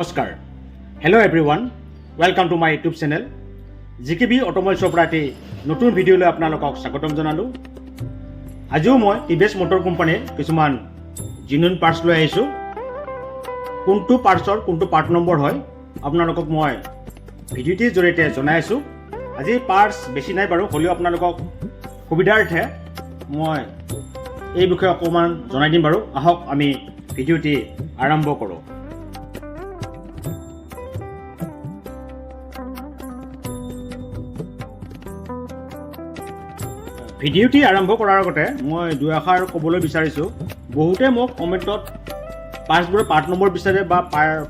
নমস্কাৰ hello' everyone welcome to my YouTube channel GKB অটোমোবাইলছৰ পৰা এটি নতুন ভিডিঅ'লৈ আপোনালোকক স্বাগতম জনালোঁ। আজিও মই টিভিএছ মটৰ কোম্পানীৰ কিছুমান জেনুইন পাৰ্টছ লৈ আহিছোঁ। কোনটো পাৰ্টছৰ কোনটো পাৰ্ট নম্বৰ হয় আপোনালোকক মই ভিডিঅ'টিৰ জৰিয়তে জনাই আছোঁ। আজি পাৰ্টছ বেছি নাই বাৰু, হ'লেও আপোনালোকক সুবিধাৰ্থে মই এই বিষয়ে অকণমান জনাই দিম বাৰু। আহক আমি ভিডিঅ'টি আৰম্ভ কৰোঁ। ভিডিঅ'টি আৰম্ভ কৰাৰ আগতে মই দুই এষাৰ ক'বলৈ বিচাৰিছোঁ। বহুতে মোক কমেণ্টত পাৰ্টছবোৰৰ পাৰ্ট নম্বৰ বিচাৰে বা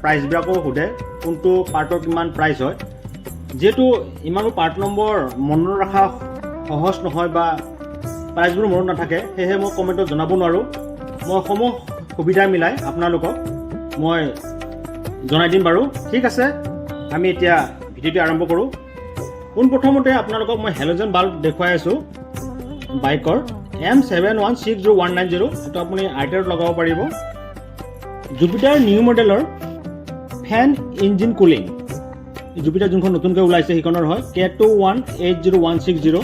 প্ৰাইচবিলাকো সোধে কোনটো পাৰ্টৰ কিমান প্ৰাইচ হয়। যিহেতু ইমানো পাৰ্ট নম্বৰ মনত ৰখা সহজ নহয় বা প্ৰাইচবোৰ মনত নাথাকে, সেয়েহে মই কমেণ্টত জনাব নোৱাৰোঁ। মই সমূহ সুবিধা মিলাই আপোনালোকক মই জনাই দিম বাৰু। ঠিক আছে, আমি এতিয়া ভিডিঅ'টি আৰম্ভ কৰোঁ। পোনপ্ৰথমতে আপোনালোকক মই হেল'জেন বাল্ব দেখুৱাই আছোঁ বাইকৰ M7160-190। এইটো আপুনি আইটাৰত লগাব পাৰিব। জুপিটাৰ নিউ মডেলৰ ফেন ইঞ্জিন কুলিং, জুপিটাৰ যোনখন নতুনকৈ ওলাইছে সেইখনৰ হয় K2180160।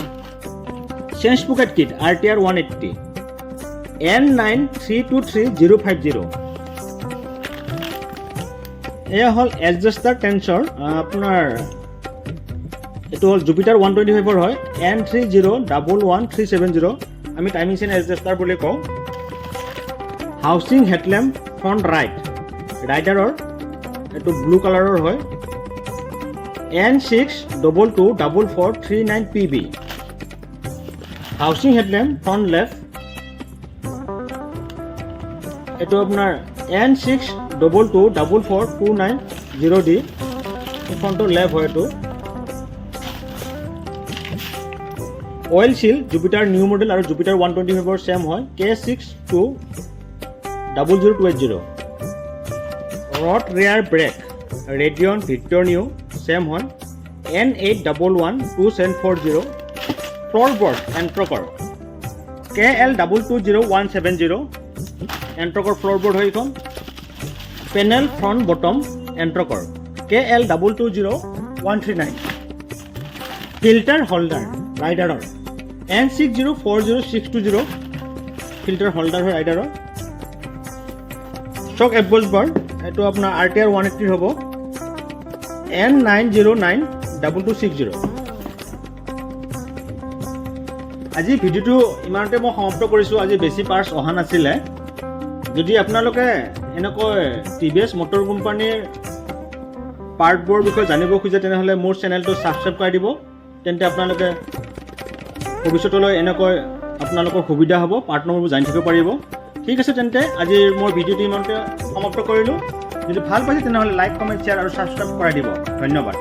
Change pocket kit RTR 180 N9323050। এয়া হ'ল এডজাষ্টাৰ টেন্সৰ, আপোনাৰ এইটো হ'ল জুপিটাৰ 125ৰ হয় N3011370। আমি টাইমিং চেইন এডজাষ্টাৰ বুলি কওঁ। হাউচিং হেডলেম্প ফ্ৰণ্ট ৰাইডাৰৰ এইটো ব্লু কালাৰৰ হয় N6224439PB। Housing headlamp front left এইটো আপোনাৰ N6224429 ফ্ৰণ্টৰ লেফ্ট হয়। এইটো oil seal Jupiter new model আৰু জুপিটাৰ 125ৰ চেম হয় K620080। Rod rear brake Radeon Victor new same হয় N811270। ফ্ল'ৰবৰ্ড এণ্ট্ৰকৰ KL220170। এণ্ট্ৰকৰ ফ্ল'ৰবৰ্ড হয় এইখন। পেনেল ফ্ৰণ্ট বটম এণ্ট্ৰকৰ KL220139। ফিল্টাৰ হোল্ডাৰ ৰাইডাৰৰ N6040620। ফিল্টাৰ হোল্ডাৰ হয় ৰাইডাৰৰ। ষ্টক এডবষ্ট বাৰ এইটো আপোনাৰ RTR 180 হ'ব N9092260। আজি ভিডিঅ'টো ইমানতে মই সমাপ্ত কৰিছোঁ। আজি বেছি পাৰ্টছ অহা নাছিলে। যদি আপোনালোকে এনেকৈ টিভিএছ মটৰ কোম্পানীৰ পাৰ্টবোৰৰ বিষয়ে জানিব খোজে তেনেহ'লে মোৰ চেনেলটো ছাবস্ক্ৰাইব কৰি দিব। তেন্তে আপোনালোকে ভৱিষ্যতলৈ এনেকৈ আপোনালোকৰ সুবিধা হ'ব, পাৰ্ট নম্বৰবোৰ জানি থাকিব পাৰিব। ঠিক আছে, তেন্তে আজিৰ মোৰ ভিডিঅ'টো ইমানতে সমাপ্ত কৰিলোঁ। যদি ভাল পাইছে তেনেহ'লে লাইক, কমেণ্ট, শ্বেয়াৰ আৰু ছাবস্ক্ৰাইব কৰাই দিব। ধন্যবাদ।